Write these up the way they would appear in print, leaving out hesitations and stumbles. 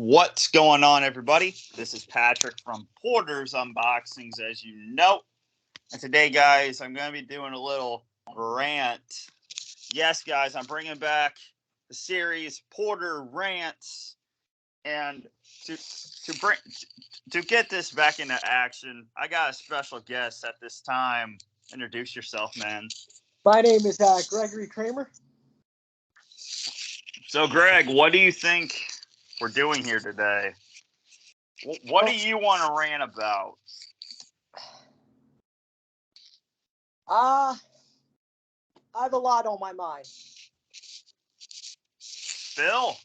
What's going on, everybody? This is Patrick from Porter's Unboxings, as you know. And today, guys, I'm going to be doing a little rant. Yes, guys, I'm bringing back the series Porter Rants. And to get this back into action, I got a special guest at this time. Introduce yourself, man. My name is Gregory Kramer. So, Greg, what do you think we're doing here today? What do you want to rant about? I have a lot on my mind. Bill?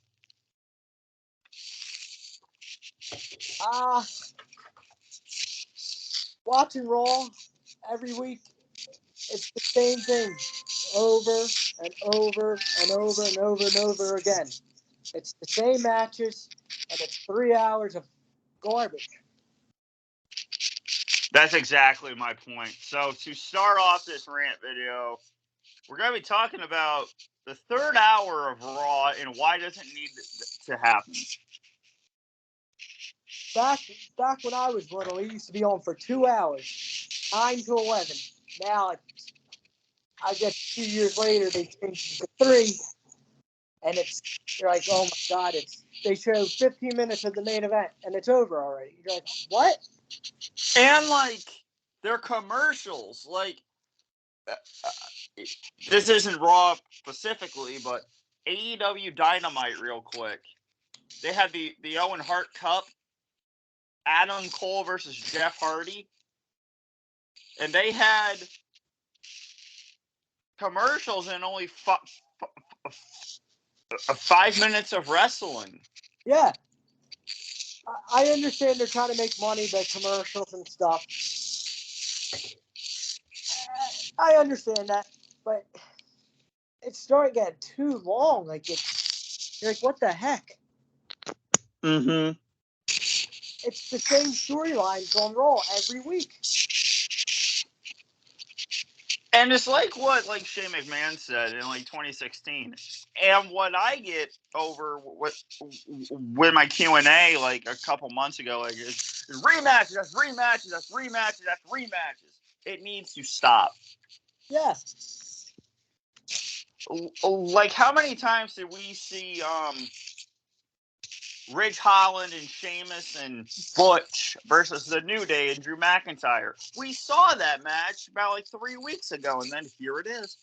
Watching Raw every week, it's the same thing over and over and over and over and over again. It's the same matches, and it's 3 hours of garbage. That's exactly my point. So to start off this rant video, we're going to be talking about the third hour of Raw and why does it need to happen. Back when I was little, it used to be on for 2 hours, 9 to 11. Now, I guess 2 years later, they changed it to 3. And you're like, oh my God, they showed 15 minutes of the main event and it's over already. You're like, what? And their commercials, this isn't Raw specifically, but AEW Dynamite real quick. They had the Owen Hart Cup, Adam Cole versus Jeff Hardy, and they had commercials and only 5 minutes of wrestling. Yeah. I understand they're trying to make money by commercials and stuff. I understand that, but it's starting to get too long. You're like, what the heck? Mm-hmm. It's the same storylines on Raw every week. And it's like what Shane McMahon said in 2016. And what I get over with my Q&A a couple months ago, is rematches, that's rematches, that's rematches, that's rematches. It needs to stop. Yeah. How many times did we see Ridge Holland and Sheamus and Butch versus the New Day and Drew McIntyre? We saw that match about 3 weeks ago, and then here it is.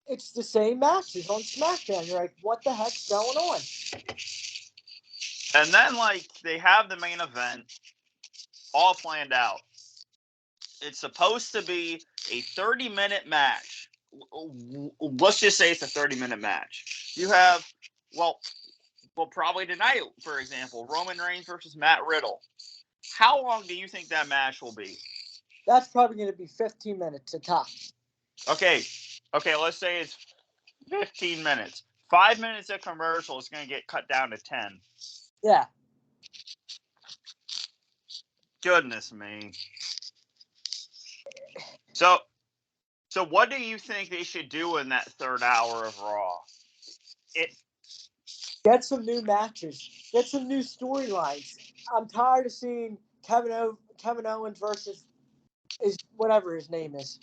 It's the same matches on SmackDown. You're like, what the heck's going on? And then, they have the main event all planned out. It's supposed to be a 30-minute match. Let's just say it's a 30-minute match. You have, well, probably tonight, for example, Roman Reigns versus Matt Riddle. How long do you think that match will be? That's probably going to be 15 minutes at tops. Okay, let's say it's 15 minutes. 5 minutes of commercial is going to get cut down to 10. Yeah. Goodness me. So what do you think they should do in that third hour of Raw? Get some new matches. Get some new storylines. I'm tired of seeing Kevin Owens versus whatever his name is.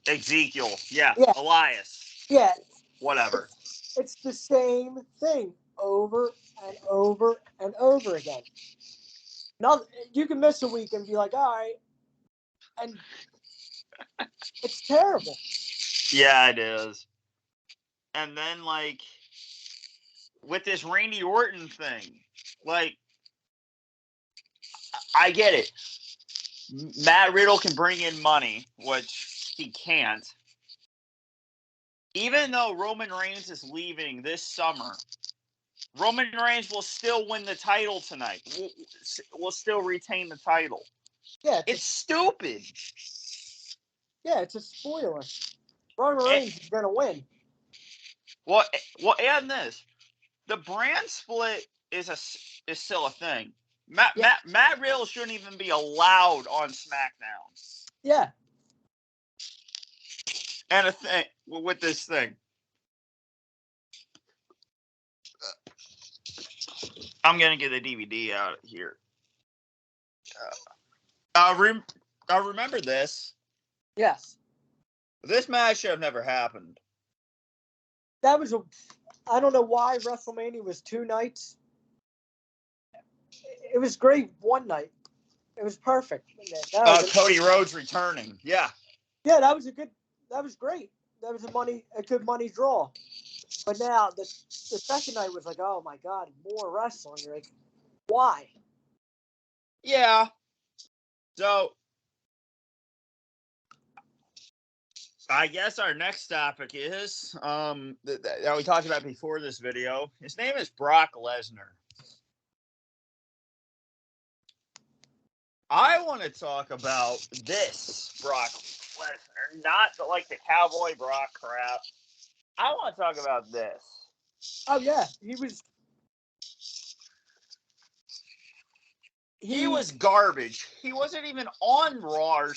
Ezekiel. Yeah. Elias. Yeah. Whatever. It's the same thing over and over and over again. Now, you can miss a week and be like, all right. And it's terrible. Yeah, it is. And then, with this Randy Orton thing, I get it. Matt Riddle can bring in money, which he can't. Even though Roman Reigns is leaving this summer, Roman Reigns will still win the title tonight. Will still retain the title. Yeah, it's stupid. Yeah, it's a spoiler. Roman Reigns is going to win. Well, and this. The brand split is still a thing. Matt Riddle shouldn't even be allowed on SmackDown. Yeah. And a thing with this thing. I'm gonna get the DVD out here. I remember this. Yes. This match should have never happened. That was I don't know why WrestleMania was 2 nights. It was great one night. It was perfect. Cody Rhodes returning. Yeah. Yeah, that was great. That was a good money draw. But now the second night was like, oh my God, more wrestling. You're like, why? Yeah. So I guess our next topic is that we talked about before this video. His name is Brock Lesnar. I want to talk about this Brock Lesnar, not the cowboy Brock crap. I want to talk about this. Oh yeah, he was garbage. He wasn't even on Raw or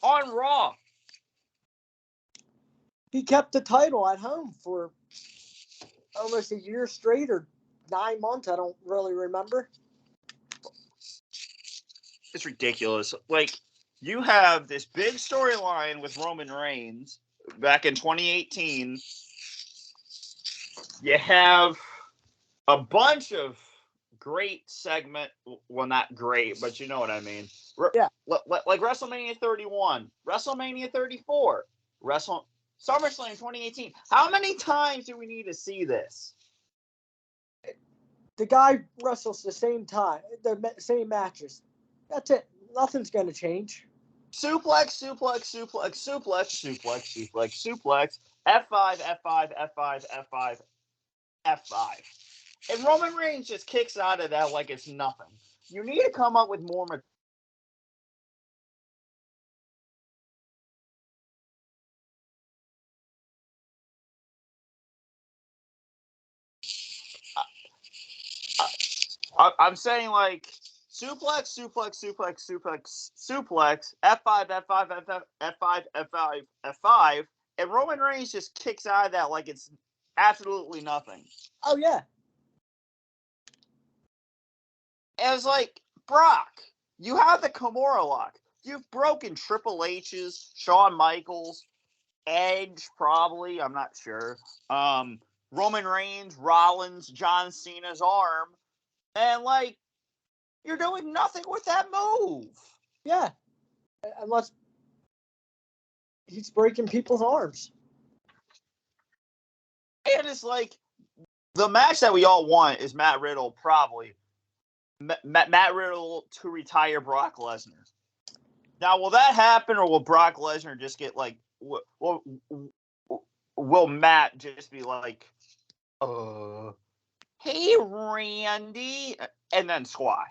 on Raw. He kept the title at home for almost a year straight or 9 months. I don't really remember. It's ridiculous. You have this big storyline with Roman Reigns back in 2018. You have a bunch of great segment. Well, not great, but you know what I mean. Yeah. Like WrestleMania 31, WrestleMania 34, SummerSlam 2018. How many times do we need to see this? The guy wrestles the same time, the same matches. That's it. Nothing's going to change. Suplex. F5, F5, F5, F5, F5. And Roman Reigns just kicks out of that like it's nothing. You need to come up with more material. I'm saying suplex, F5, F5, F5, F5, F5, and Roman Reigns just kicks out of that like it's absolutely nothing. Oh, yeah. And it's like, Brock, you have the Kimura lock. You've broken Triple H's, Shawn Michaels, Edge, probably, I'm not sure. Roman Reigns, Rollins, John Cena's arm. And, you're doing nothing with that move. Yeah. Unless he's breaking people's arms. And it's the match that we all want is Matt Riddle, probably. Matt Riddle to retire Brock Lesnar. Now, will that happen, or will Brock Lesnar just get, will Matt just be like, hey, Randy, and then squash?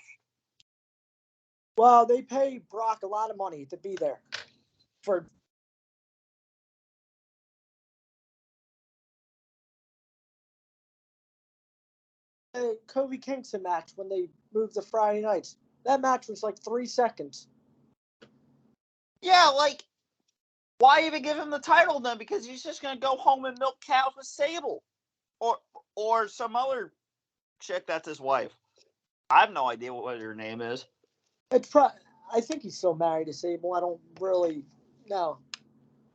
Well, they pay Brock a lot of money to be there for the Kobe Kingston match when they moved to Friday nights. That match was 3 seconds. Yeah, why even give him the title then? Because he's just going to go home and milk cows with Sable. Or some other chick that's his wife. I have no idea what her name is. I think he's still married to Sable. I don't really know.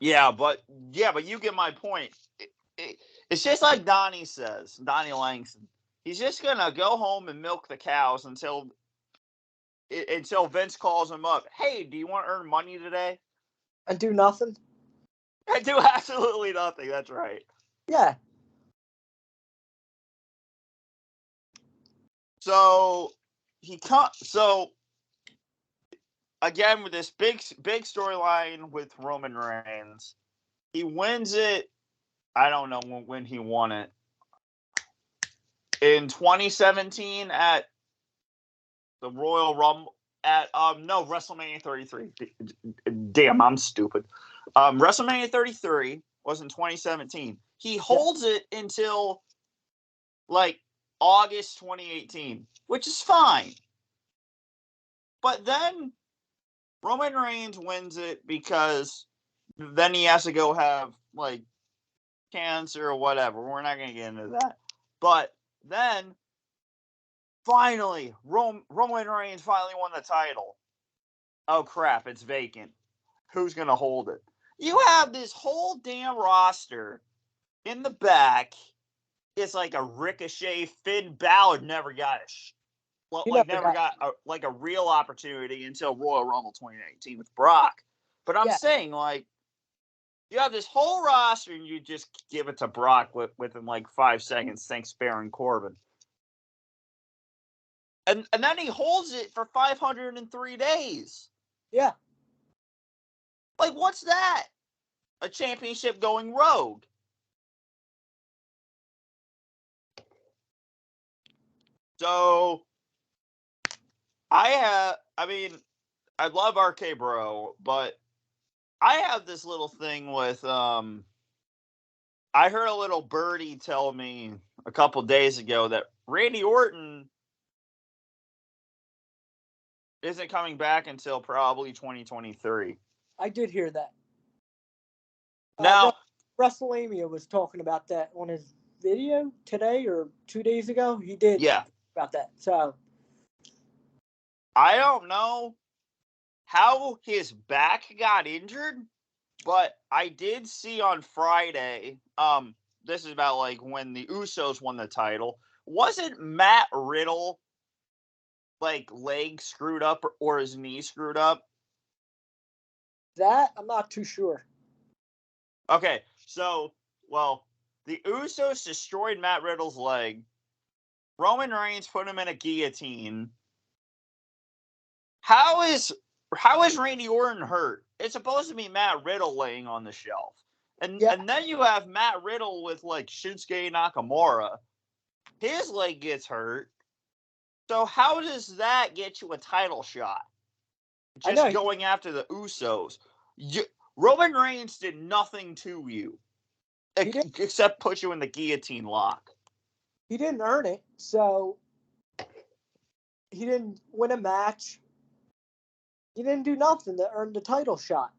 Yeah, but you get my point. It's just like Donnie says, Donnie Langston. He's just going to go home and milk the cows until Vince calls him up. Hey, do you want to earn money today? And do nothing? And do absolutely nothing. That's right. Yeah. So again with this big storyline with Roman Reigns, he wins it. I don't know when he won it. In 2017 at the Royal Rumble at WrestleMania 33. Damn, I'm stupid. WrestleMania 33 was in 2017. He holds it until August 2018, which is fine. But then Roman Reigns wins it because then he has to go have cancer or whatever. We're not going to get into that. But then finally, Roman Reigns finally won the title. Oh, crap, it's vacant. Who's going to hold it? You have this whole damn roster in the back. It's like a Ricochet. Finn Balor never got a real opportunity until Royal Rumble 2019 with Brock. But I'm saying, like, you have this whole roster and you just give it to Brock within like 5 seconds, thanks Baron Corbin. And then he holds it for 503 days. Yeah. Like, what's that? A championship going rogue. So, I love RK Bro, but I have this little thing with, I heard a little birdie tell me a couple days ago that Randy Orton isn't coming back until probably 2023. I did hear that. Now, WrestleMania was talking about that on his video today or 2 days ago. He did about that. So I don't know how his back got injured, but I did see on Friday, this is about like when the Usos won the title. Wasn't Matt Riddle like leg screwed up or his knee screwed up? That I'm not too sure. Okay, so the Usos destroyed Matt Riddle's leg. Roman Reigns put him in a guillotine. How is Randy Orton hurt? It's supposed to be Matt Riddle laying on the shelf. And then you have Matt Riddle with like Shinsuke Nakamura. His leg gets hurt. So how does that get you a title shot? Just going after the Usos. Roman Reigns did nothing to you except put you in the guillotine lock. He didn't earn it, so he didn't win a match. He didn't do nothing to earn the title shot.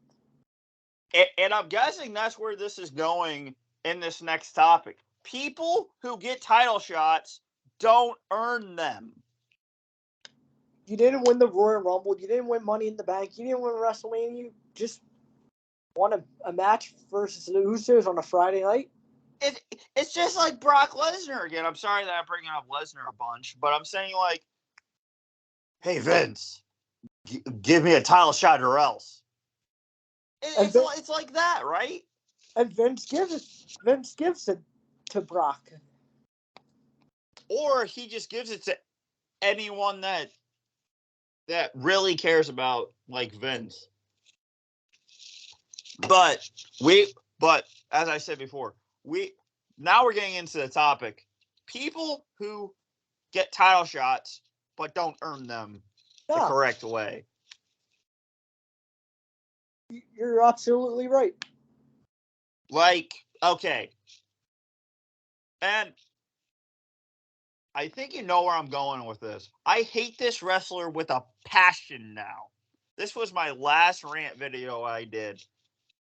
And I'm guessing that's where this is going in this next topic. People who get title shots don't earn them. You didn't win the Royal Rumble. You didn't win Money in the Bank. You didn't win WrestleMania. You just won a match versus the Usos on a Friday night. It's just like Brock Lesnar again. I'm sorry that I'm bringing up Lesnar a bunch, but I'm saying like, hey, Vince, give me a title shot or else. It's like that, right? And Vince gives it to Brock. Or he just gives it to anyone that really cares about like Vince. But as I said before, now we're getting into the topic. People who get title shots but don't earn them the correct way. You're absolutely right. Like, okay. And I think you know where I'm going with this. I hate this wrestler with a passion now. This was my last rant video I did.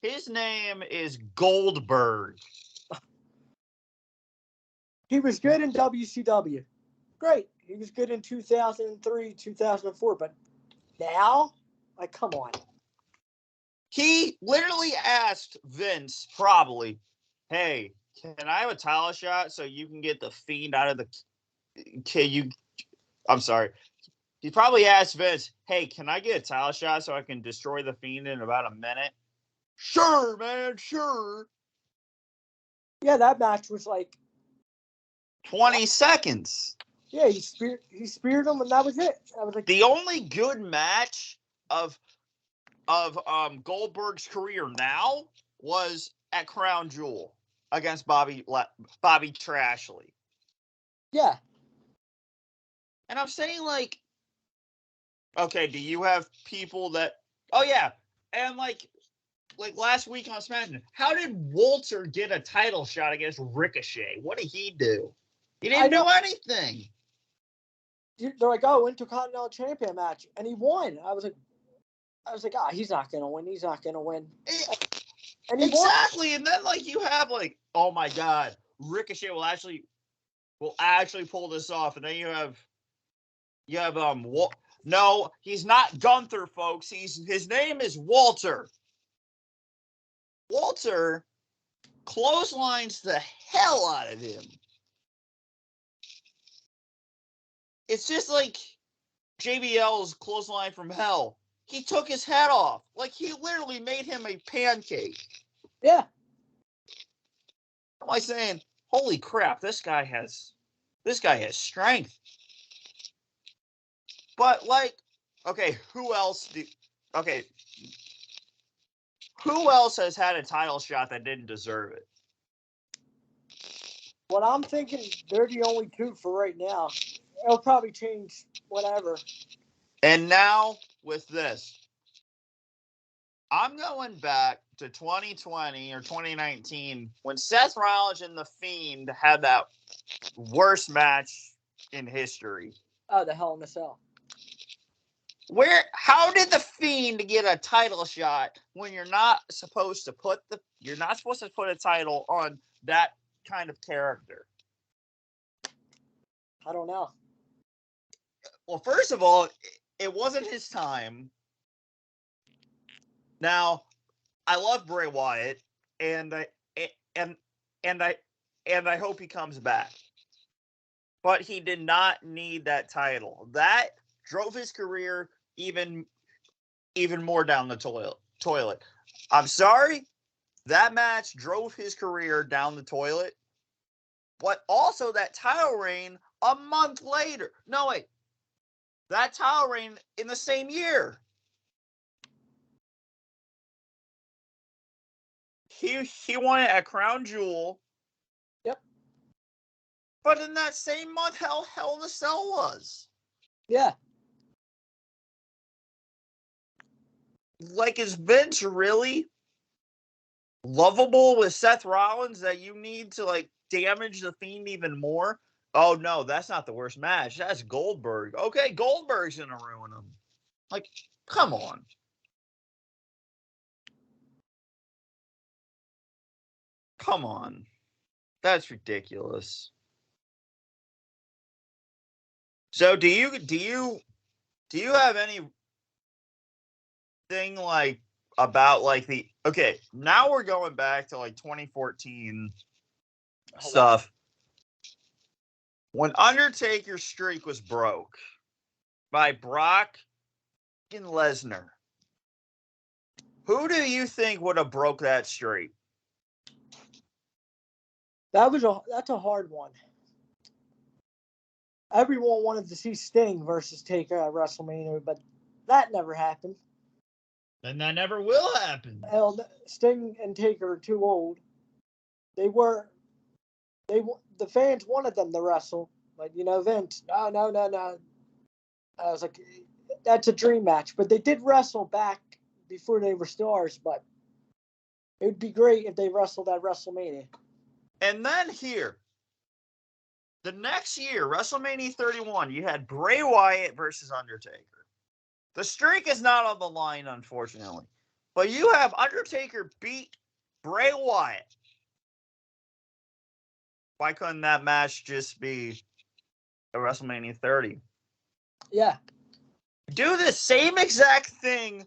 His name is Goldberg. He was good in WCW. Great. He was good in 2003, 2004. But now, like, come on. He literally asked Vince, probably, hey, can I have a title shot so you can get the Fiend out of the... I'm sorry. He probably asked Vince, hey, can I get a title shot so I can destroy the Fiend in about a minute? Sure, man, sure. Yeah, that match was like 20 seconds. Yeah, he speared him, and that was it. That was like the only good match of Goldberg's career now was at Crown Jewel against Bobby Trashley. Yeah. And I'm saying, like, okay, do you have people that... Oh, yeah. And, like last week on SmackDown, how did Walter get a title shot against Ricochet? What did he do? He didn't do anything. They're like, oh, Intercontinental Champion match, and he won. I was like, he's not gonna win. He's not gonna win. And he exactly. won. And then like you have like, oh my God, Ricochet will actually pull this off, and then you have You have no, he's not Gunther, folks. His name is Walter. Walter clotheslines the hell out of him. It's just like JBL's clothesline from hell. He took his head off. Like, he literally made him a pancake. Yeah. I'm like saying, holy crap, this guy has strength. But, like, okay, who else has had a title shot that didn't deserve it? What I'm thinking, they're the only two for right now. It'll probably change whenever. And now, with this, I'm going back to 2020 or 2019 when Seth Rollins and The Fiend had that worst match in history. Oh, the Hell in a Cell. How did The Fiend get a title shot when you're not supposed to put a title on that kind of character? I don't know. Well, first of all, it wasn't his time. Now, I love Bray Wyatt, and I hope he comes back. But he did not need that title. That drove his career even more down the toilet. I'm sorry, that match drove his career down the toilet. But also that title reign a month later. No, wait. That title reign in the same year. He won it at Crown Jewel. Yep. But in that same month, Hell in a Cell was. Yeah. Like, is Vince really lovable with Seth Rollins that you need to, like, damage The Fiend even more? Oh, no, that's not the worst match. That's Goldberg. Okay, Goldberg's going to ruin him. Like, come on. Come on. That's ridiculous. So do you have anything like about like now we're going back to like 2014 stuff when Undertaker's streak was broke by Brock and Lesnar. Who do you think would have broke that streak? That's a hard one. Everyone wanted to see Sting versus Taker at WrestleMania, but that never happened. And that never will happen. Hell, Sting and Taker are too old. The fans wanted them to wrestle, but Vince, no. I was like, that's a dream match. But they did wrestle back before they were stars, but it would be great if they wrestled at WrestleMania. And then the next year, WrestleMania 31, you had Bray Wyatt versus Undertaker. The streak is not on the line, unfortunately. But you have Undertaker beat Bray Wyatt. Why couldn't that match just be a WrestleMania 30? Yeah. Do the same exact thing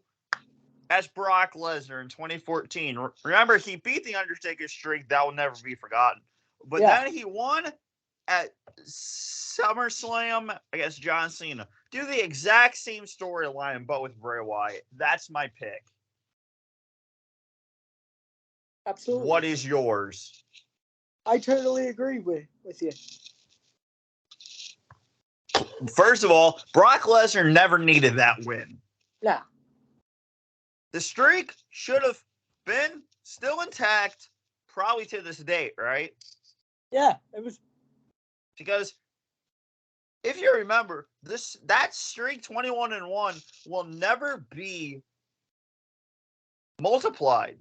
as Brock Lesnar in 2014. Remember, he beat the Undertaker's streak. That will never be forgotten. But then he won at SummerSlam against John Cena. Do the exact same storyline, but with Bray Wyatt. That's my pick. Absolutely. What is yours? I totally agree with you. First of all, Brock Lesnar never needed that win. No. The streak should have been still intact probably to this date, right? Yeah, it was. Because if you remember, that streak 21-1 will never be multiplied.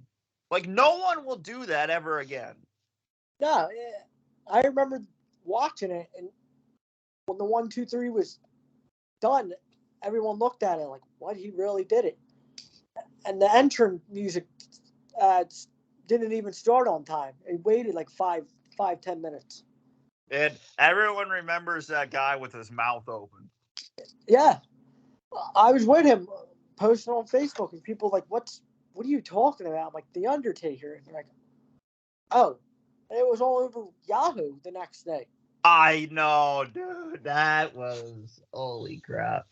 Like, no one will do that ever again. No, I remember watching it, and when the 1, 2, 3 was done, everyone looked at it like, "What? He really did it!" And the entrance music didn't even start on time. It waited like 5-10 minutes. And everyone remembers that guy with his mouth open. Yeah, I was with him posting on Facebook, and people were like, what are you talking about? I'm like, The Undertaker. And they're like, oh. And it was all over Yahoo the next day. I know, dude. That was holy crap.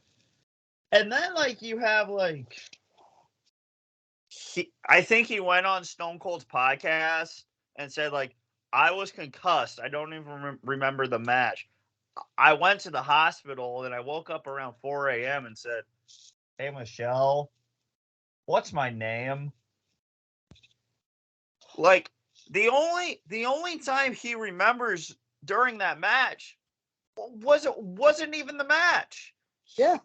And then like you have like I think he went on Stone Cold's podcast and said like I was concussed. I don't even remember the match. I went to the hospital and I woke up around 4 a.m. and said, "Hey Michelle, what's my name?" Like the only time he remembers during that match wasn't even the match. Yeah.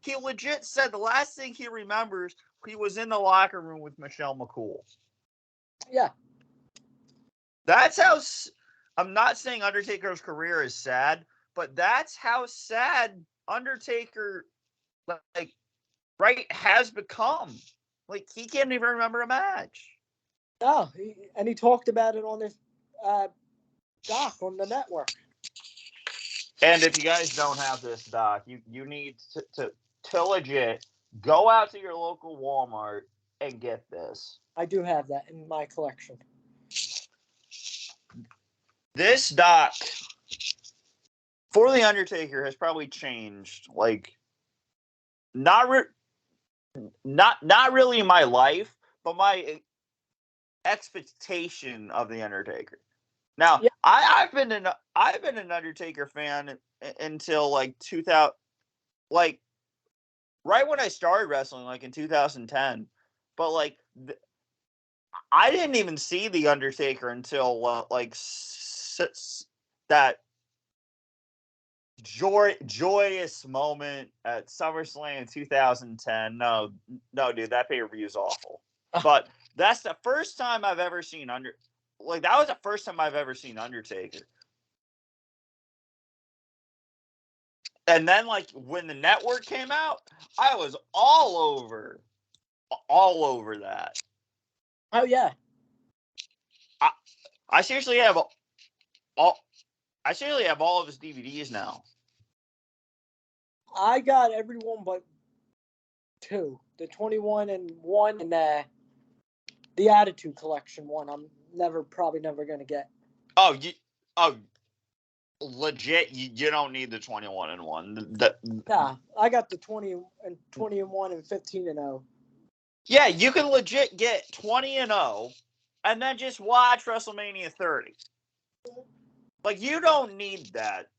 He legit said the last thing he remembers, he was in the locker room with Michelle McCool. Yeah. That's how. I'm not saying Undertaker's career is sad, but that's how sad Undertaker, like, right, has become. Like he can't even remember a match. No, and he talked about it on his doc on the network. And if you guys don't have this doc, you need to legit go out to your local Walmart and get this. I do have that in my collection. This doc for the Undertaker has probably changed, like not really my life, but my expectation of the Undertaker. Now, Yeah. I've been an Undertaker fan until like 2000, like right when I started wrestling, like in 2010. But like I didn't even see the Undertaker until like that joyous moment at SummerSlam in 2010. No, dude, that pay-per-view is awful. But that's the first time I've ever seen that was the first time I've ever seen Undertaker. And then like when the network came out, I was all over that. Oh yeah. I seriously have all of his DVDs now. I got everyone but two. The 21 and 1 and the Attitude Collection one. I'm probably never gonna get. Oh, legit, you don't need the 21 and 1. Nah, I got the 20 and 1 and 15 and 0. Yeah, you can legit get 20 and 0 and then just watch WrestleMania 30. Like you don't need that,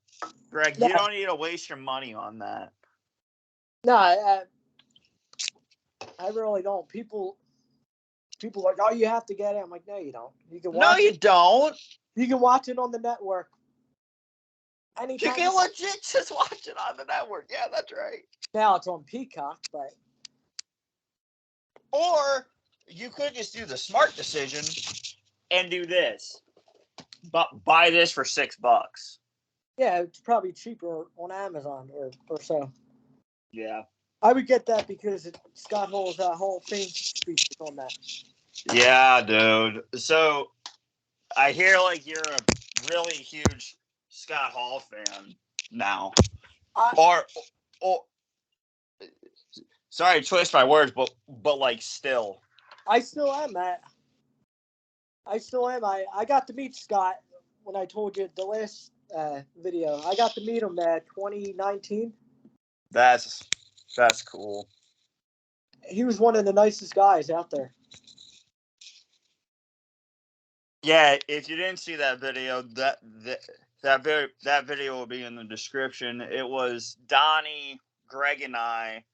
Greg. No. You don't need to waste your money on that. No, I really don't. People are like, oh, you have to get it. I'm like, no, you don't. You can watch you don't. You can watch it on the network. Anytime. You can legit just watch it on the network. Yeah, that's right. Now it's on Peacock, but. Or you could just do the smart decision and do this. But buy this for $6. Yeah, it's probably cheaper on Amazon or so. Yeah. I would get that because Scott Hall's Hall of Fame speech is on that. Yeah, dude. So I hear like you're a really huge Scott Hall fan now. Or sorry to twist my words, but like still. I still am, Matt. I still am. I got to meet Scott when I told you the last video. I got to meet him 2019. That's cool. He was one of the nicest guys out there. Yeah, if you didn't see that video, that video will be in the description. It was Donnie, Greg, and I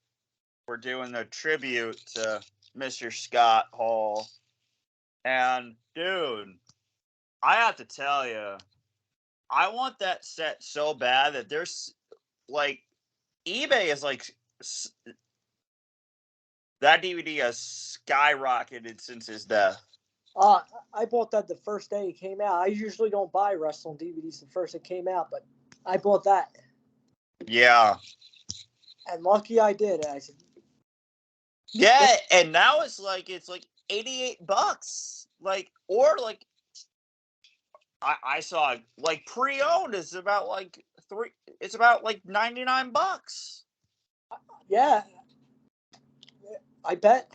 were doing a tribute to Mr. Scott Hall. And dude, I have to tell you, I want that set so bad that there's like eBay is like that DVD has skyrocketed since his death. I bought that the first day it came out. I usually don't buy wrestling DVDs the first it came out, but I bought that. Yeah. And lucky I did. I said, yeah, and now it's like $88. Like, or like I saw like pre-owned is about like It's about like $99. Yeah, I bet.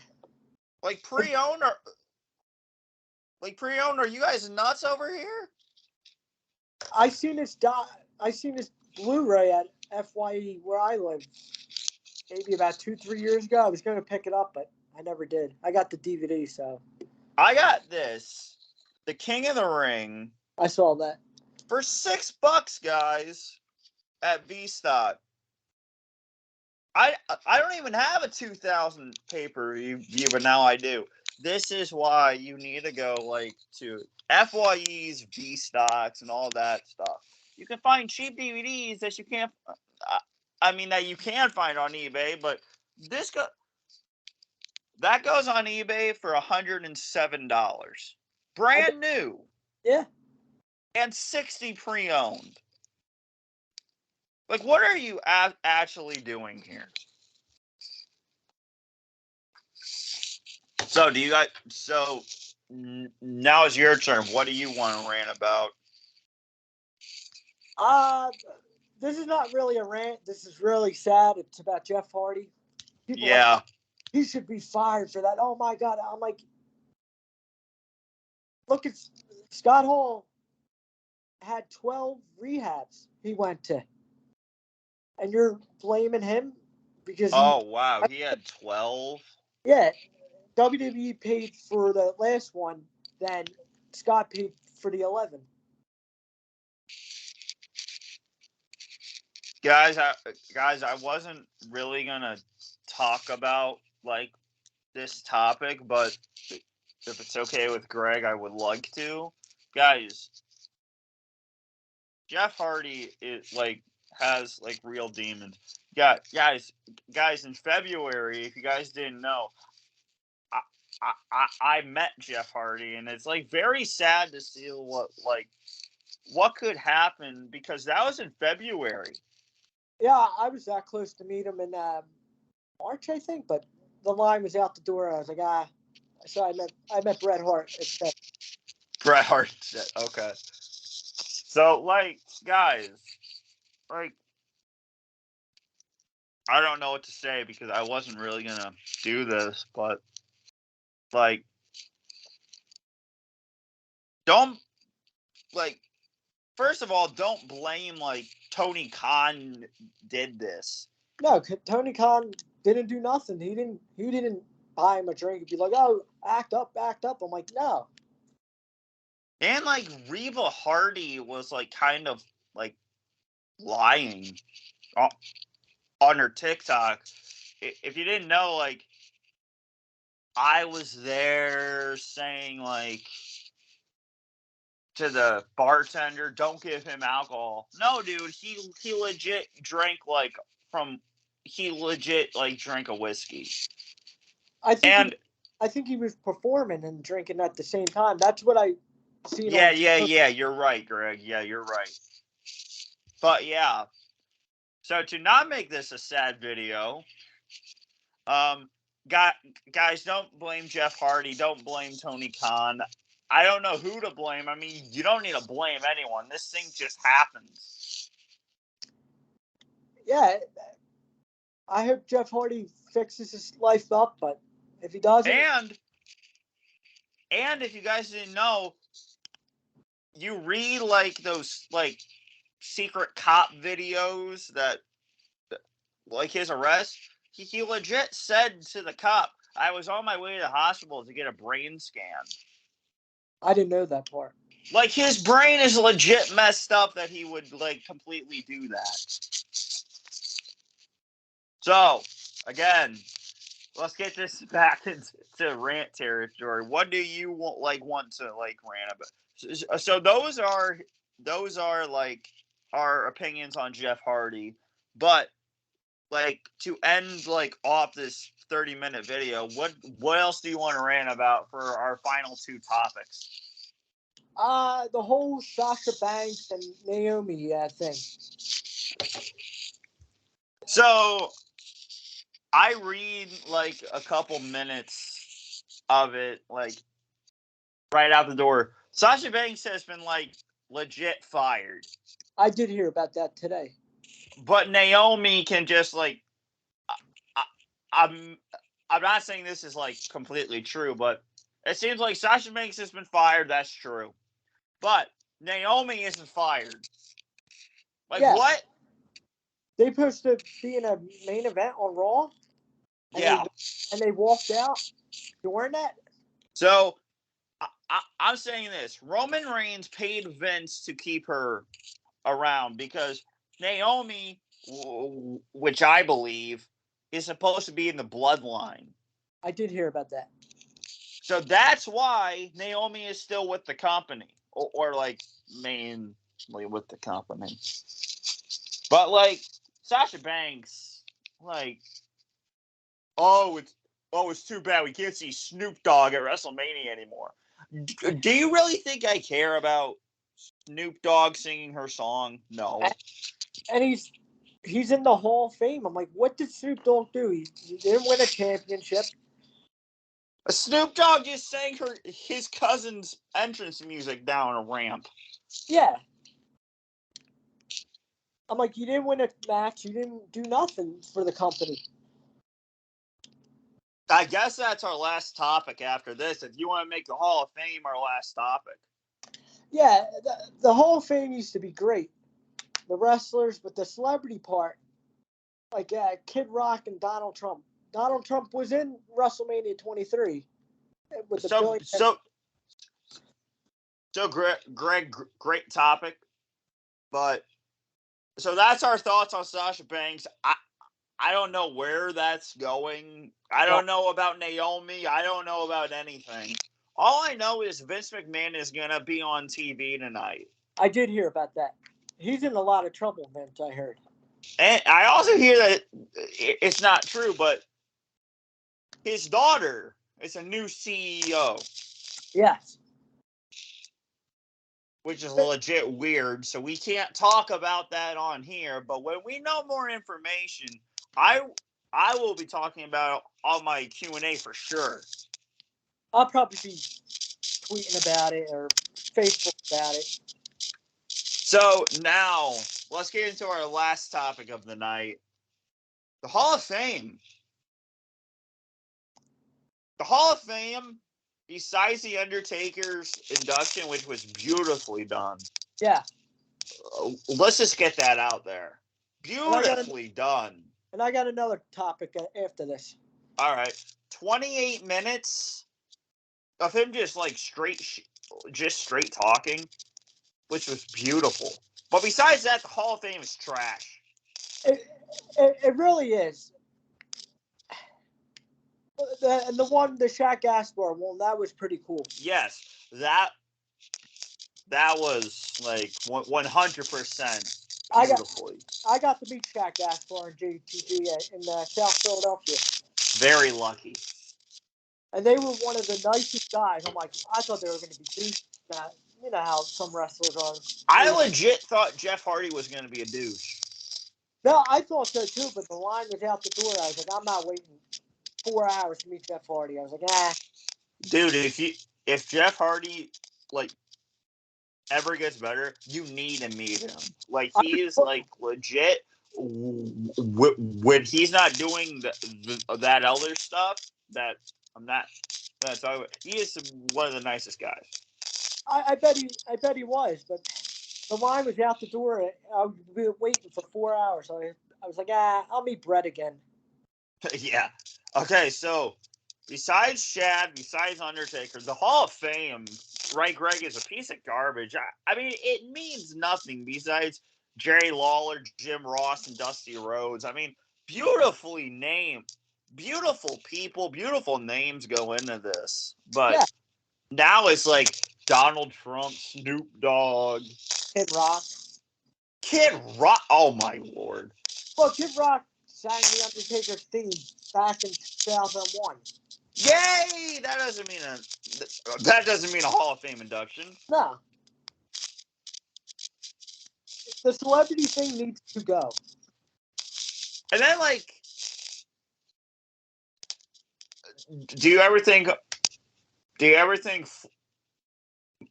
Like pre-owned are you guys nuts over here? I seen this Blu-ray at FYE where I live. Maybe about 2-3 years ago. I was going to pick it up, but I never did. I got the DVD, so I got this, The King of the Ring, I saw that. for $6, guys, at V-Stock. I don't even have a 2000 pay-per-view, but now I do. This is why you need to go like to FYEs, V-Stocks, and all that stuff. You can find cheap DVDs that you can't. That you can find on eBay, but that goes on eBay for $107, brand new. Yeah. And 60 pre-owned. Like, what are you actually doing here? So, now is your turn. What do you want to rant about? This is not really a rant. This is really sad. It's about Jeff Hardy. People Yeah. He should be fired for that. Oh my God. I'm like, look at Scott Hall had 12 rehabs he went to. And you're blaming him because wow, he had 12? Yeah. WWE paid for the last one, then Scott paid for the 11. Guys, I wasn't really gonna talk about like this topic, but if it's okay with Greg, I would like to. Guys, Jeff Hardy has like real demons. Yeah, guys, in February, if you guys didn't know, I met Jeff Hardy, and it's like very sad to see what could happen, because that was in February. Yeah, I was that close to meet him in March, I think, but the line was out the door. I was like, So I met Bret Hart instead. Bret Hart said, okay. So, guys, I don't know what to say because I wasn't really gonna do this, but don't first of all, don't blame Tony Khan did this. No, Tony Khan didn't do nothing. He didn't buy him a drink and be like, "Oh, act up." I'm like, no. And Reba Hardy was kind of lying on her TikTok. If you didn't know, I was there saying to the bartender, don't give him alcohol. No, dude, he legit drank drank a whiskey. I think he was performing and drinking at the same time. That's what I seen. Yeah. You're right, Greg. Yeah, you're right. But yeah. So to not make this a sad video, guys, don't blame Jeff Hardy. Don't blame Tony Khan. I don't know who to blame. I mean, you don't need to blame anyone. This thing just happens. Yeah, I hope Jeff Hardy fixes his life up, but if he doesn't, and if you guys didn't know, you read those secret cop videos that his arrest. He legit said to the cop, "I was on my way to the hospital to get a brain scan." I didn't know that part. His brain is legit messed up that he would completely do that. So, again, let's get this back into rant territory. What do you want to rant about? So those are our opinions on Jeff Hardy. But to end off this 30-minute video, what else do you want to rant about for our final two topics? The whole Sasha Banks and Naomi thing. So I read a couple minutes of it right out the door. Sasha Banks has been legit fired. I did hear about that today. But Naomi can just like, I, I'm not saying this is like completely true, but it seems like Sasha Banks has been fired. That's true, but Naomi isn't fired. Like Yeah. what? They supposed to be in a main event on Raw, and Yeah. they walked out during that. So I'm saying this: Roman Reigns paid Vince to keep her around because Naomi, which I believe, is supposed to be in the bloodline. I did hear about that. So that's why Naomi is still with the company, or like mainly with the company. But like Sasha Banks, like, it's too bad we can't see Snoop Dogg at WrestleMania anymore. Do you really think I care about Snoop Dogg singing her song? No. And he's in the Hall of Fame. I'm like, what did Snoop Dogg do? He didn't win a championship. Snoop Dogg just sang his cousin's entrance music down a ramp. Yeah. I'm like, you didn't win a match. You didn't do nothing for the company. I guess that's our last topic after this. If you want to make the Hall of Fame our last topic. Yeah, the Hall of Fame used to be great. The wrestlers, but the celebrity part, like Kid Rock and Donald Trump. Donald Trump was in WrestleMania 23 with the billion. So Greg, great topic. But so that's our thoughts on Sasha Banks. I don't know where that's going. I don't know about Naomi. I don't know about anything. All I know is Vince McMahon is going to be on TV tonight. I did hear about that. He's in a lot of trouble, Vince, I heard. And I also hear that it's not true, but his daughter is a new CEO. Yes. Which is legit weird. So we can't talk about that on here. But when we know more information, I will be talking about on my Q&A for sure. I'll probably be tweeting about it or Facebook about it. So now let's get into our last topic of the night. The Hall of Fame. The Hall of Fame, besides The Undertaker's induction, which was beautifully done. Yeah. Let's just get that out there. Beautifully done. And I got another topic after this. All right. 28 minutes of him just like straight talking, which was beautiful. But besides that, the Hall of Fame is trash. It really is. The Shaq Gaspar one, that was pretty cool. Yes, that was like 100% beautifully. I got to meet Shaq Gaspar and JTG in South Philadelphia. Very lucky. And they were one of the nicest guys. I'm like, I thought they were going to be douches. You know how some wrestlers are. I legit thought Jeff Hardy was going to be a douche. No, I thought so too, but the line was out the door. I was like, I'm not waiting 4 hours to meet Jeff Hardy. I was like, Dude, if Jeff Hardy like ever gets better, you need to meet him. Like he is like legit. When he's not doing that other stuff that I'm not talking about, he is one of the nicest guys. I bet he was, but the line was out the door. I was waiting for 4 hours. So I was like, I'll meet Brett again. Yeah. Okay, so besides Shad, besides Undertaker, the Hall of Fame, right, Greg, is a piece of garbage. I mean, it means nothing besides Jerry Lawler, Jim Ross, and Dusty Rhodes. I mean, beautifully named, beautiful people, beautiful names go into this. But now it's like Donald Trump, Snoop Dogg, Kid Rock. Oh my Lord. Well, Kid Rock sang the Undertaker's theme back in 2001. Yay! That doesn't mean a Hall of Fame induction. No. The celebrity thing needs to go. And then, like, do you ever think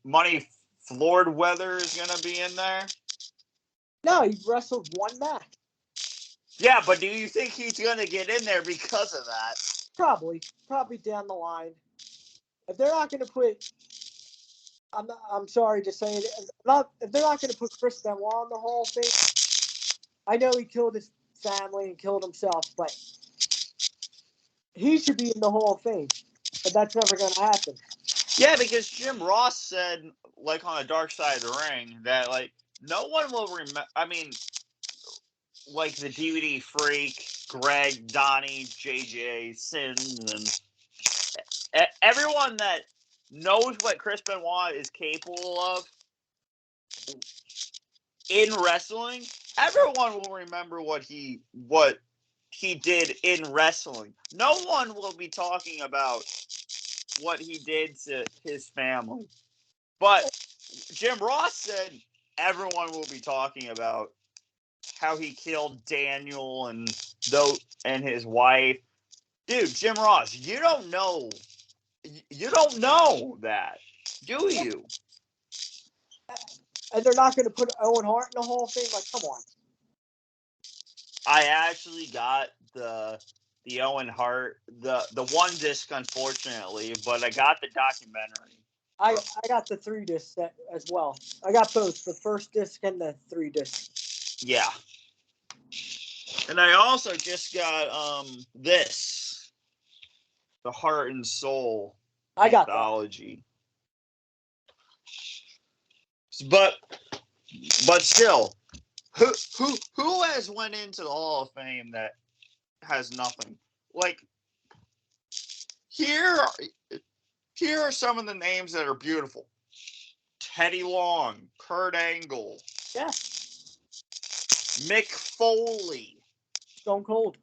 money Floyd Weather is going to be in there? No, he wrestled one match. Yeah, but do you think he's going to get in there because of that? Probably down the line. If they're not going to put, I'm sorry to say it, if they're not going to put Chris Benoit in the Hall of Fame, I know he killed his family and killed himself, but he should be in the Hall of Fame. But that's never going to happen. Yeah, because Jim Ross said, like, on the Dark Side of the Ring, that, like, no one will remember. I mean, like, the DVD Freak, Greg, Donnie, JJ, Sins, and everyone that knows what Chris Benoit is capable of in wrestling, everyone will remember what he did in wrestling. No one will be talking about what he did to his family. But Jim Ross said everyone will be talking about how he killed Daniel and his wife. Dude, Jim Ross, you don't know that, do you? And they're not going to put Owen Hart in the Hall of Fame? Like, come on. I actually got the Owen Hart, the one disc, unfortunately, but I got the documentary. I got the 3-disc set as well. I got both, the first disc and the 3-disc. Yeah. And I also just got this, the Heart and Soul anthology. But still, who has went into the Hall of Fame that has nothing? Like, here are some of the names that are beautiful. Teddy Long, Kurt Angle, yeah, Mick Foley, Stone Cold,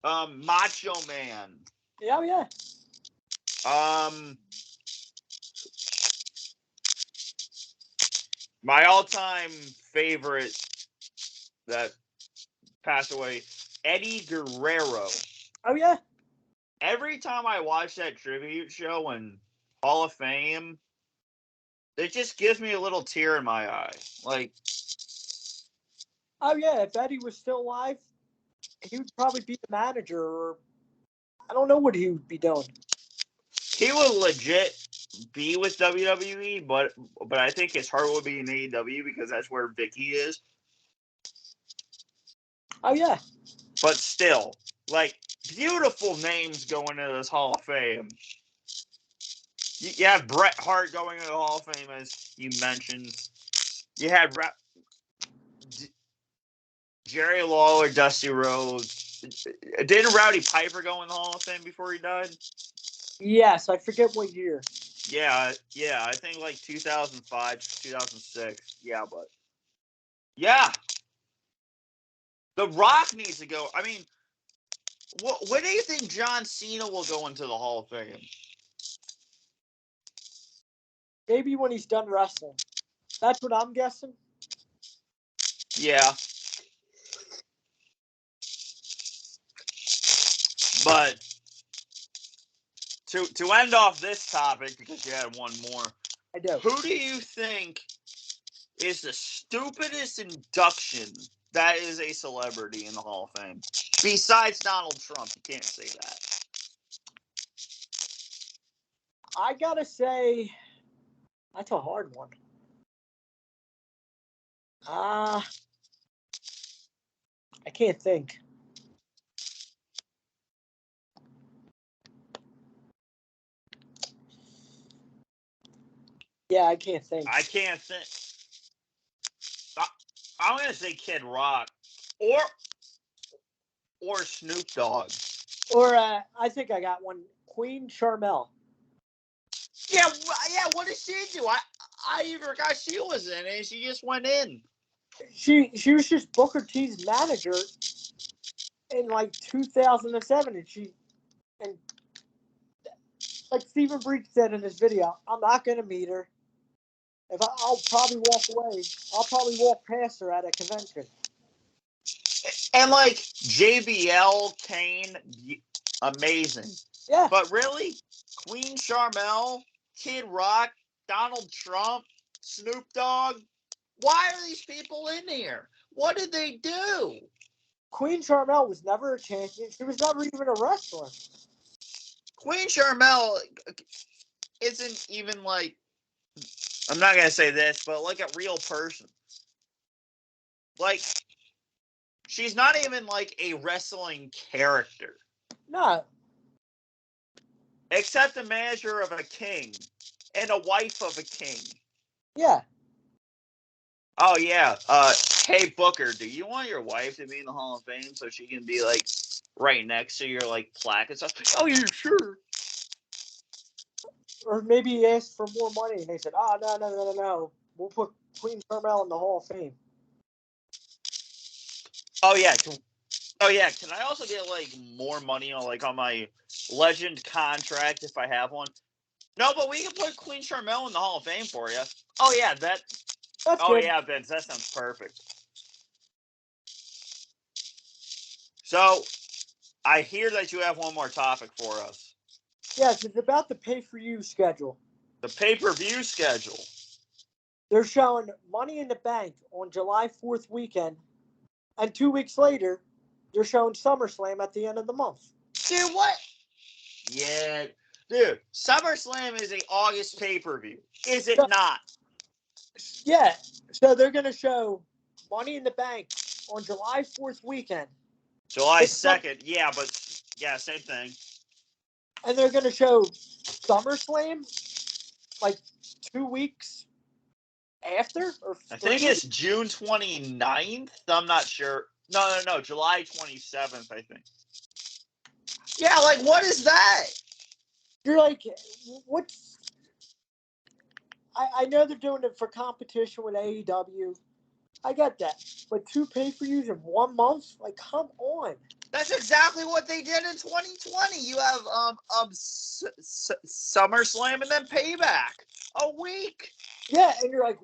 Macho Man. Yeah. My all-time favorite that passed away, Eddie Guerrero. Oh, yeah. Every time I watch that tribute show and Hall of Fame, it just gives me a little tear in my eye. Like, oh, yeah, if Eddie was still alive, he would probably be the manager, or I don't know what he would be doing. He would legit be with WWE, but I think his heart would be in AEW because that's where Vicky is. Oh, yeah. But still, like, beautiful names going into this Hall of Fame. You have Bret Hart going into the Hall of Fame, as you mentioned. You had Jerry Lawler, Dusty Rhodes. Didn't Rowdy Piper go in the Hall of Fame before he died? Yes, I forget what year. Yeah, I think like 2005, 2006. Yeah, but yeah, The Rock needs to go. I mean, when do you think John Cena will go into the Hall of Fame? Maybe when he's done wrestling. That's what I'm guessing. Yeah. But to end off this topic, because you had one more, I do. Who do you think is the stupidest induction that is a celebrity in the Hall of Fame? Besides Donald Trump, you can't say that. I gotta say, that's a hard one. I can't think. Yeah, I can't think. I can't think. I'm gonna say Kid Rock, or Snoop Dogg. Or I think I got one. Queen Charmel. Yeah. What did she do? I forgot she was in it. She just went in. She was just Booker T's manager in like 2007, and like Stephen Breach said in his video, I'm not gonna meet her. I'll probably walk away. I'll probably walk past her at a convention. And like JBL, Kane, amazing. Yeah. But really, Queen Charmel, Kid Rock, Donald Trump, Snoop Dogg. Why are these people in here? What did they do? Queen Charmel was never a champion. She was never even a wrestler. Queen Charmel isn't even like, I'm not going to say this, but like a real person. Like, she's not even like a wrestling character. No. Except the manager of a king and a wife of a king. Yeah. Oh, yeah. Hey, Booker, do you want your wife to be in the Hall of Fame so she can be, like, right next to your, like, plaque and stuff? Oh, yeah, sure. Or maybe he asked for more money and they said, oh, no. We'll put Queen Carmel in the Hall of Fame. Oh, yeah. Can I also get, like, more money on, like, on my legend contract if I have one? No, but we can put Queen Charmel in the Hall of Fame for you. Oh, yeah, That's oh, good. yeah, Vince, that sounds perfect. So, I hear that you have one more topic for us. Yes, it's about the pay-per-view schedule. The pay-per-view schedule. They're showing Money in the Bank on July 4th weekend, and 2 weeks later, they're showing SummerSlam at the end of the month. Dude, what? Yeah, dude, SummerSlam is a August pay-per-view. Is it not? Yeah, so they're going to show Money in the Bank on July 4th weekend. July 2nd, yeah, but yeah, same thing. And they're going to show SummerSlam like 2 weeks after, or I 3 think it's June 29th. I'm not sure. No, July 27th, I think. Yeah, like, what is that? You're like, what's... I know they're doing it for competition with AEW. I get that. But 2 pay-per-views in 1 month? Like, come on. That's exactly what they did in 2020. You have SummerSlam and then Payback. A week. Yeah, and you're like,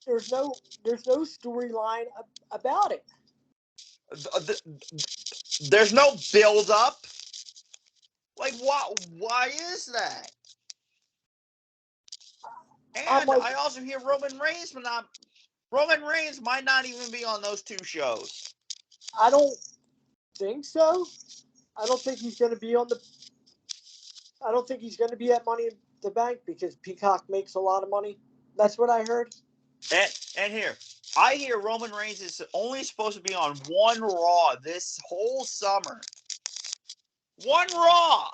there's no storyline about it. There's no build-up. Like, why is that? And Like, I also hear Roman Reigns might not even be on those 2 shows. I don't think so. I don't think he's going to be at Money in the Bank because Peacock makes a lot of money. That's what I heard. And here, I hear Roman Reigns is only supposed to be on 1 Raw this whole summer. 1 Raw.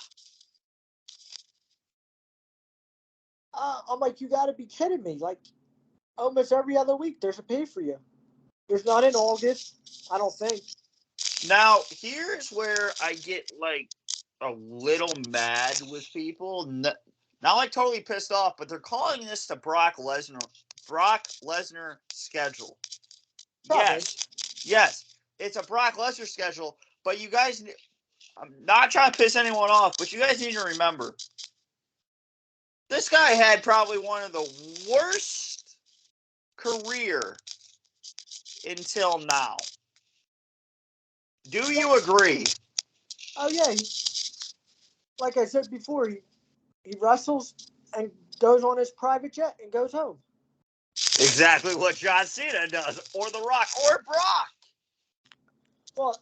I'm like, you got to be kidding me. Like, almost every other week there's a pay-per-view. There's not in August, I don't think. Now, here's where I get, like, a little mad with people. Not like totally pissed off, but they're calling this the Brock Lesnar schedule. Probably. Yes, it's a Brock Lesnar schedule, but you guys, I'm not trying to piss anyone off, but you guys need to remember, this guy had probably one of the worst career until now. Do you agree? Oh, yeah. Like I said before, he wrestles and goes on his private jet and goes home. Exactly what John Cena does, or The Rock, or Brock.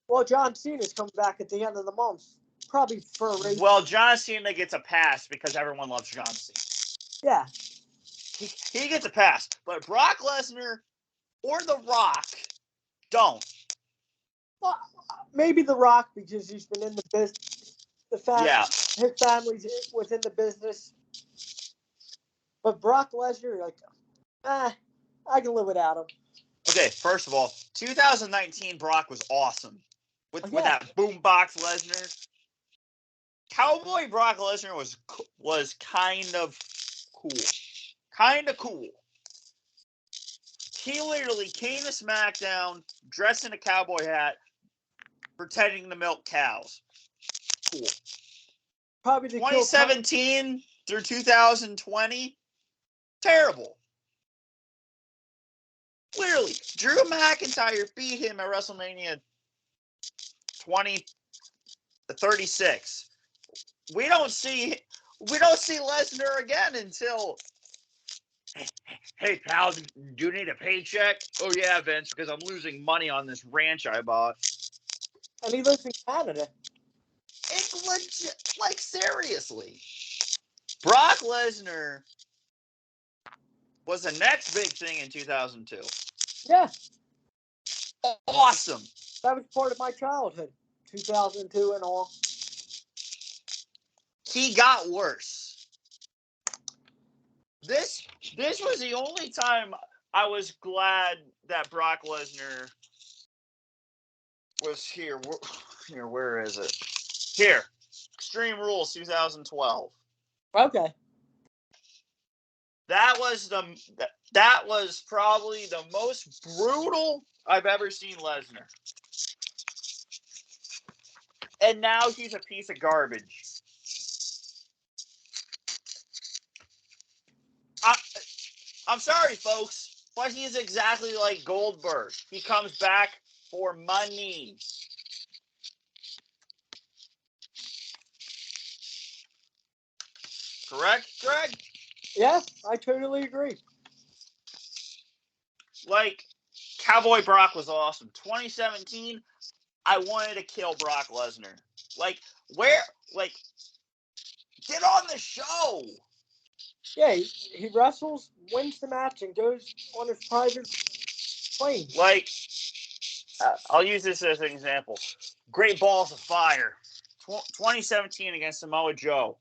Well, John Cena's coming back at the end of the month, probably for a race. Well, John Cena gets a pass because everyone loves John Cena. Yeah. He gets a pass, but Brock Lesnar or The Rock don't. Well, maybe The Rock because he's been in the business. His family was in the business. But Brock Lesnar, like, I can live without him. Okay, first of all, 2019 Brock was awesome with that boombox Lesnar. Cowboy Brock Lesnar was kind of cool. He literally came to SmackDown dressed in a cowboy hat, pretending to milk cows. Cool. Probably 2017 through 2020, terrible. Clearly, Drew McIntyre beat him at WrestleMania 36. We don't see We don't see Lesnar again until, hey, pal, do you need a paycheck? Oh, yeah, Vince, because I'm losing money on this ranch I bought. And he lives in Canada. It's legit, like, seriously. Brock Lesnar was the next big thing in 2002. Yeah. Awesome. That was part of my childhood, 2002 and all. He got worse. This was the only time I was glad that Brock Lesnar was here. Here, where is it? Here, Extreme Rules 2012. Okay. That was probably the most brutal I've ever seen Lesnar. And now he's a piece of garbage. I'm sorry, folks, but he's exactly like Goldberg. He comes back for money. Correct, Greg? Yeah, I totally agree. Like, Cowboy Brock was awesome. 2017, I wanted to kill Brock Lesnar. Like, get on the show. Yeah, he wrestles, wins the match, and goes on his private plane. Like, I'll use this as an example. Great Balls of Fire. 2017 against Samoa Joe.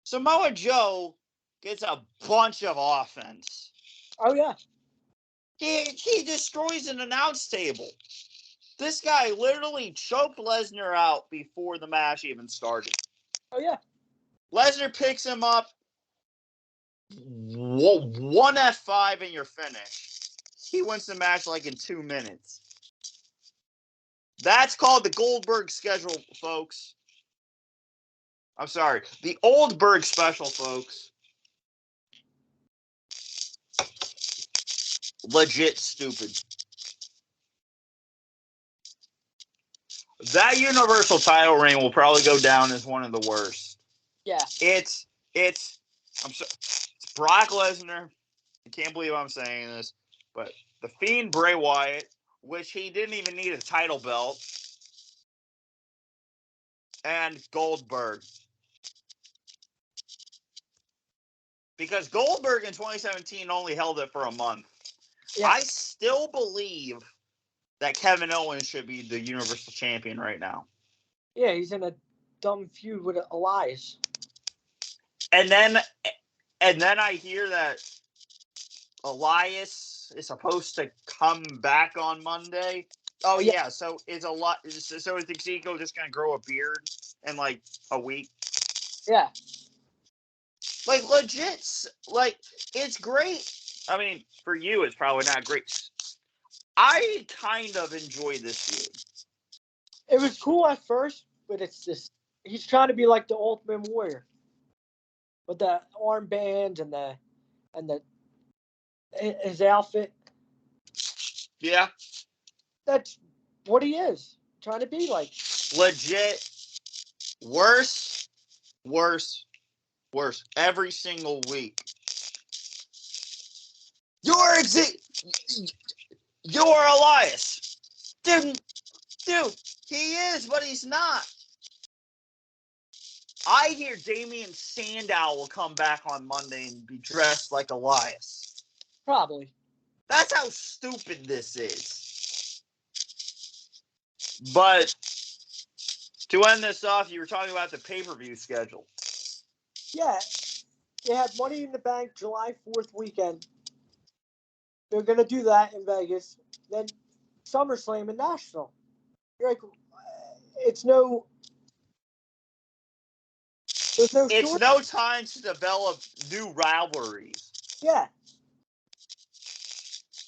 Samoa Joe gets a bunch of offense. Oh, yeah. He destroys an announce table. This guy literally choked Lesnar out before the match even started. Oh, yeah. Lesnar picks him up. One F5 and you're finished. He wins the match like in 2 minutes. That's called the Goldberg schedule, folks. I'm sorry. The Oldberg special, folks. Legit stupid. That Universal title reign will probably go down as one of the worst. Yeah. It's Brock Lesnar. I can't believe I'm saying this, but the Fiend Bray Wyatt, which he didn't even need a title belt, and Goldberg. Because Goldberg in 2017 only held it for a month. Yeah. I still believe that Kevin Owens should be the Universal Champion right now. Yeah, he's in a dumb feud with Elias. And then I hear that Elias is supposed to come back on Monday. Oh yeah, so is Ezekiel just gonna grow a beard in like a week? Yeah. Like legit, like it's great. I mean, for you, it's probably not great. I kind of enjoy this feud. It was cool at first, but it's just he's trying to be like the Ultimate Warrior with the armbands and his outfit. Yeah, That's what he is trying to be like. legit. Worse every single week. You're Elias. Dude, he is, but he's not. I hear Damian Sandow will come back on Monday and be dressed like Elias. Probably. That's how stupid this is. But to end this off, you were talking about the pay-per-view schedule. Yeah. They had Money in the Bank July 4th weekend. They're going to do that in Vegas. Then SummerSlam in Nashville. You're like, it's no. There's no. It's no time to develop new rivalries. Yeah.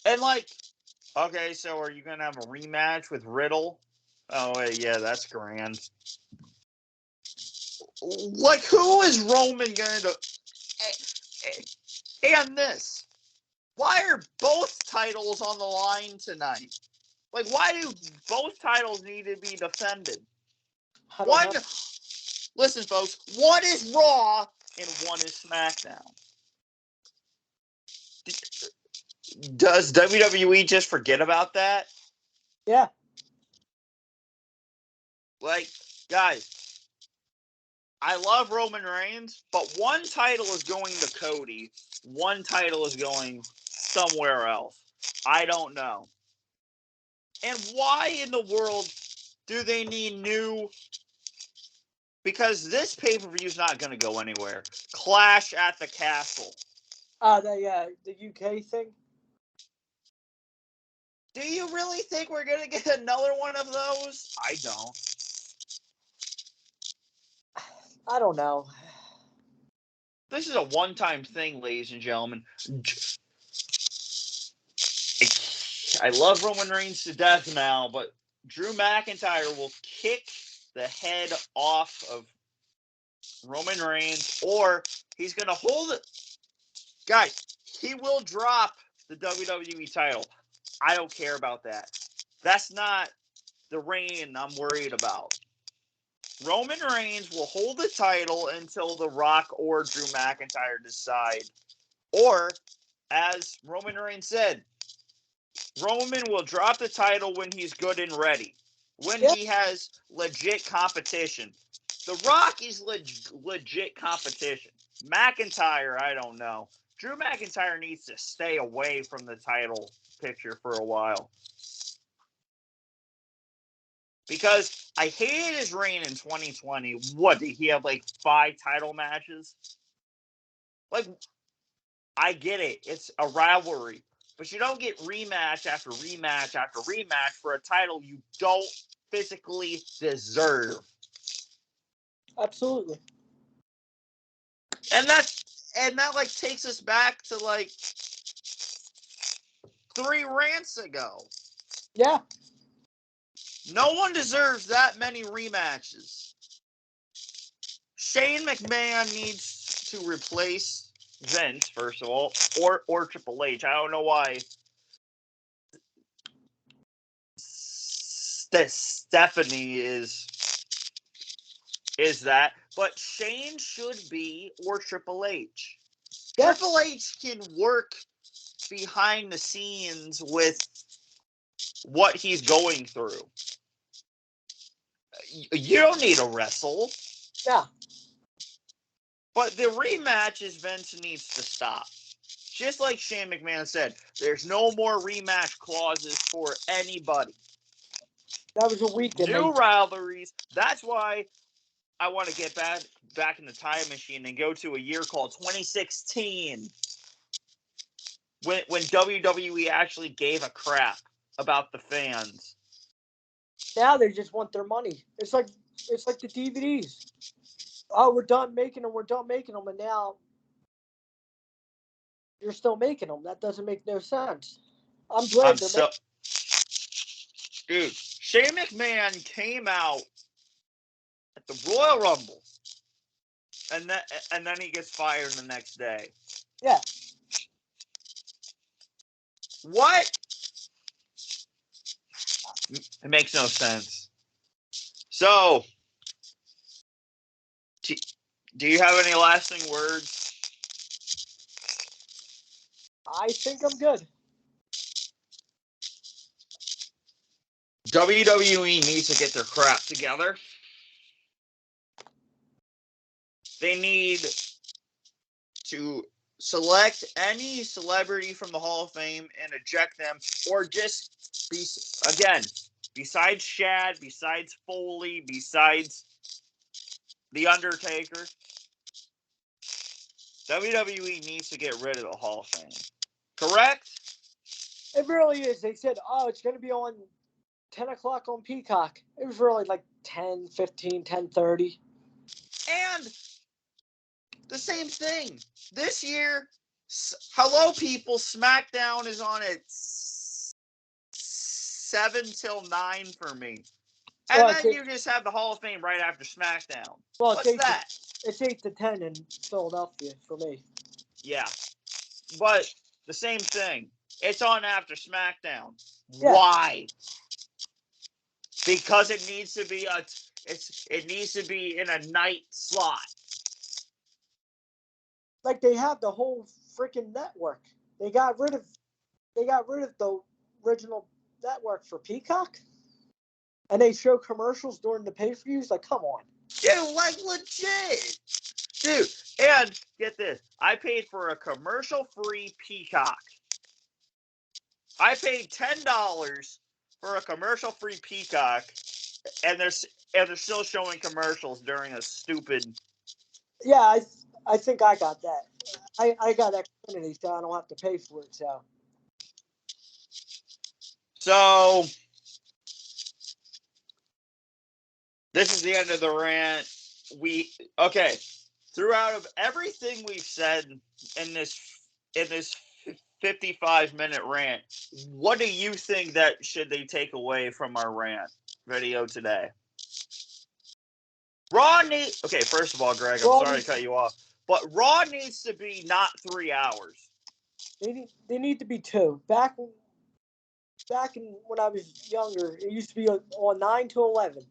And like, okay, so are you gonna have a rematch with Riddle? Oh wait, yeah, that's grand. Like, who is Roman going to? And this, why are both titles on the line tonight? Like, why do both titles need to be defended? Listen, folks, one is Raw and one is SmackDown. Does WWE just forget about that? Yeah. Like, guys, I love Roman Reigns, but one title is going to Cody. One title is going somewhere else. I don't know. And why in the world do they need new? Because this pay-per-view is not going to go anywhere. Clash at the Castle. The UK thing. Do you really think we're going to get another one of those? I don't. I don't know. This is a one-time thing, ladies and gentlemen. I love Roman Reigns to death now, but Drew McIntyre will kick the head off of Roman Reigns, or he's going to hold it. Guys, he will drop the WWE title. I don't care about that. That's not the reign I'm worried about. Roman Reigns will hold the title until The Rock or Drew McIntyre decide. Or, as Roman Reigns said, Roman will drop the title when he's good and ready. When he has legit competition. The Rock is legit competition. McIntyre, I don't know. Drew McIntyre needs to stay away from the title picture for a while. Because I hated his reign in 2020. What, did he have like 5 title matches? Like, I get it. It's a rivalry. But you don't get rematch after rematch after rematch for a title you don't physically deserve. Absolutely. And that like takes us back to like 3 rants ago. Yeah. No one deserves that many rematches. Shane McMahon needs to replace Vince, first of all, or Triple H. I don't know why. Stephanie is that, but Shane should be, or Triple H. Yeah. Triple H can work behind the scenes with what he's going through. You don't need to wrestle. Yeah. But the rematches Vince needs to stop. Just like Shane McMahon said, there's no more rematch clauses for anybody. That was a weekend. New rivalries. That's why I want to get back in the time machine and go to a year called 2016. When WWE actually gave a crap about the fans. Now they just want their money. It's like the DVDs. Oh, we're done making them. We're done making them, and now you're still making them. That doesn't make no sense. I'm glad they're making. Dude, Shane McMahon came out at the Royal Rumble, and then he gets fired the next day. Yeah. What? It makes no sense. So, do you have any lasting words? I think I'm good. WWE needs to get their crap together. They need to select any celebrity from the Hall of Fame and eject them, or just besides Shad, besides Foley, besides The Undertaker, WWE needs to get rid of the Hall of Fame. Correct? It really is. They said, oh, it's going to be on 10 o'clock on Peacock. It was really like 10, 15, 10:30. And the same thing. This year, hello people, SmackDown is on at 7 till 9 for me. And then you just have the Hall of Fame right after SmackDown. Well, What's that? It's 8 to 10 in Philadelphia for me. Yeah. But the same thing. It's on after SmackDown. Yeah. Why? Because it needs to be It needs to be in a night slot. Like they have the whole freaking network. They got rid of the original network for Peacock, and they show commercials during the pay-per-views. Like, come on. Dude, like legit. Dude, and get this. I paid for a commercial-free Peacock. I paid $10 for a commercial-free Peacock, and they're still showing commercials during a stupid. Yeah, I think I got that. I got Xfinity, so I don't have to pay for it. So this is the end of the rant. Throughout of everything we've said in this 55-minute rant, what do you think that should they take away from our rant video today? First of all, Greg, I'm sorry to cut you off, but Raw needs to be not 3 hours. They need to be 2. Back in when I was younger, it used to be on 9 to 11.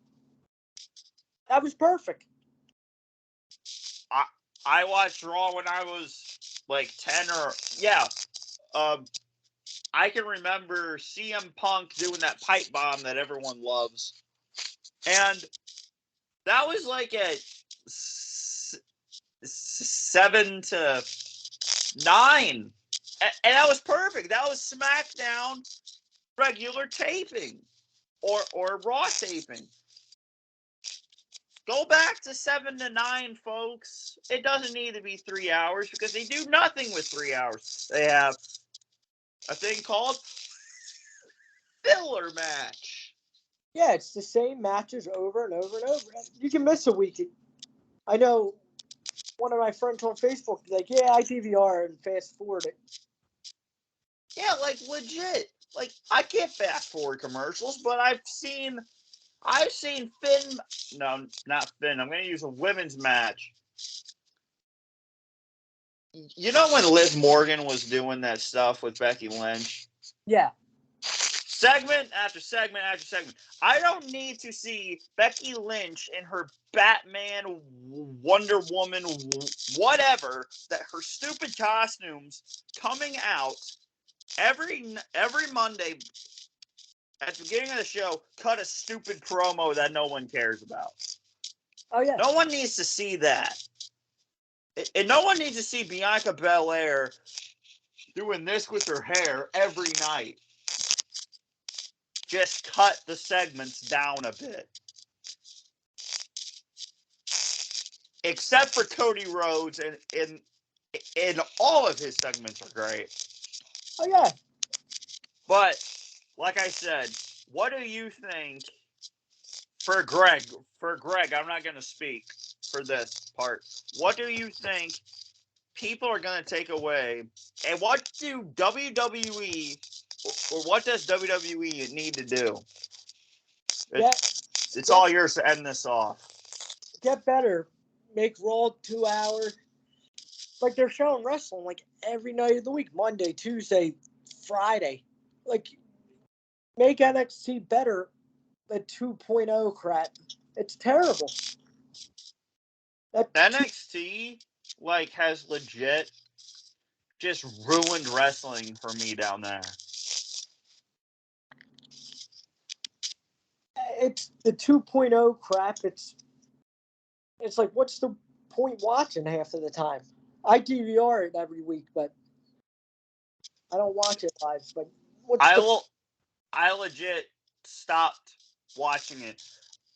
That was perfect. I watched Raw when I was like 10 or I can remember CM Punk doing that pipe bomb that everyone loves, and that was like at 7 to 9, and that was perfect. That was SmackDown regular taping or Raw taping. Go back to 7 to 9, folks. It doesn't need to be 3 hours because they do nothing with 3 hours. They have a thing called filler match. Yeah, it's the same matches over and over and over. You can miss a week. I know one of my friends on Facebook is like, yeah, I DVR and fast forward it. Yeah, like legit. Like I can't fast forward commercials, but I've seen Finn. No, not Finn. I'm going to use a women's match. You know when Liv Morgan was doing that stuff with Becky Lynch? Yeah. Segment after segment after segment. I don't need to see Becky Lynch in her Batman, Wonder Woman, whatever, that her stupid costumes coming out every Monday at the beginning of the show, cut a stupid promo that no one cares about. Oh, yeah. No one needs to see that. And no one needs to see Bianca Belair doing this with her hair every night. Just cut the segments down a bit. Except for Cody Rhodes, and all of his segments are great. Oh, yeah. But, like I said, what do you think for Greg, I'm not going to speak for this part. What do you think people are going to take away? And what do WWE, or what does WWE need to do? It's all yours to end this off. Get better. Make Raw 2 hours. Like they're showing wrestling like every night of the week. Monday, Tuesday, Friday. Like, make NXT better. The 2.0 crap. It's terrible. NXT has legit just ruined wrestling for me down there. It's the 2.0 crap. It's like, what's the point watching half of the time? I DVR it every week, but I don't watch it live. But I legit stopped watching it.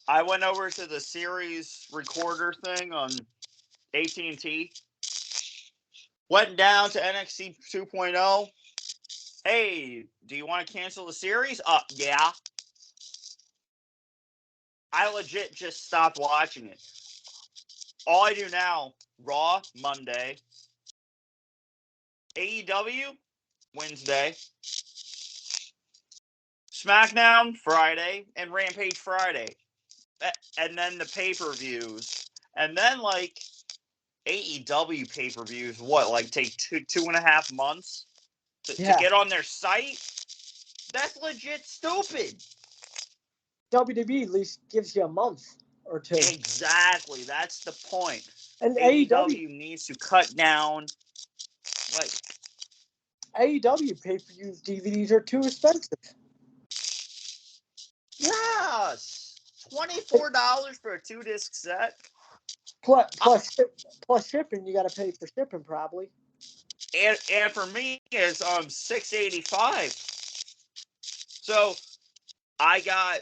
I went over to the series recorder thing on AT&T. Went down to NXT 2.0. Hey, do you want to cancel the series? Yeah. I legit just stopped watching it. All I do now, Raw, Monday. AEW, Wednesday. SmackDown, Friday. And Rampage, Friday. And then the pay-per-views. And then, AEW pay-per-views, take 2.5 months to get on their site? That's legit stupid. WWE at least gives you a month. or two. Exactly. That's the point. And AEW AEW needs to cut down. Like, pay-per-view DVDs are too expensive. yes, $24 for a 2-disc set. Plus shipping, you got to pay for shipping probably. And for me is $6.85. So I got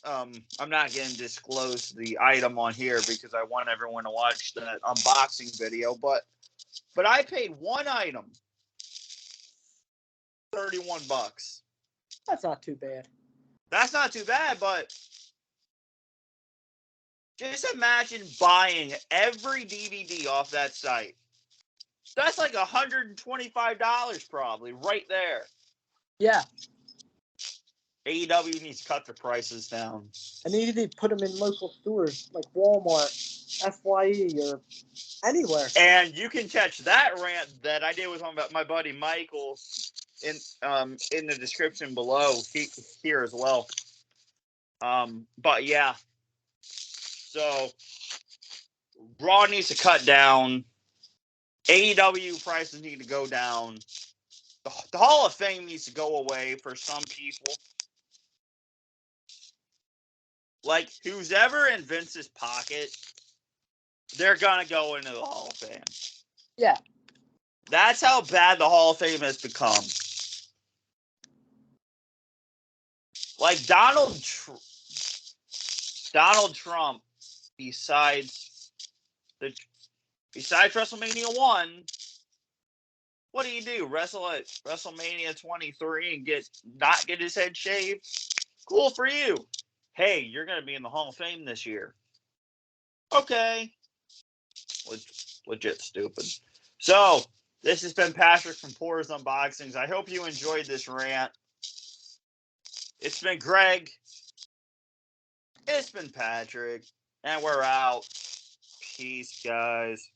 I'm not going to disclose the item on here because I want everyone to watch that unboxing video, but I paid one item $31. That's not too bad. That's not too bad, but just imagine buying every DVD off that site. That's like $125 probably right there. Yeah. AEW needs to cut their prices down. And they need to put them in local stores like Walmart, FYE, or anywhere. And you can catch that rant that I did with my buddy Michael in the description below here as well. But yeah, so Raw needs to cut down. AEW prices need to go down. The Hall of Fame needs to go away for some people. Like, who's ever in Vince's pocket, they're going to go into the Hall of Fame. Yeah. That's how bad the Hall of Fame has become. Like, Donald Trump, besides WrestleMania 1, what do? Wrestle at WrestleMania 23 and not get his head shaved? Cool for you. Hey, you're going to be in the Hall of Fame this year. Okay. Legit stupid. So, this has been Patrick from Poor's Unboxings. I hope you enjoyed this rant. It's been Greg. It's been Patrick. And we're out. Peace, guys.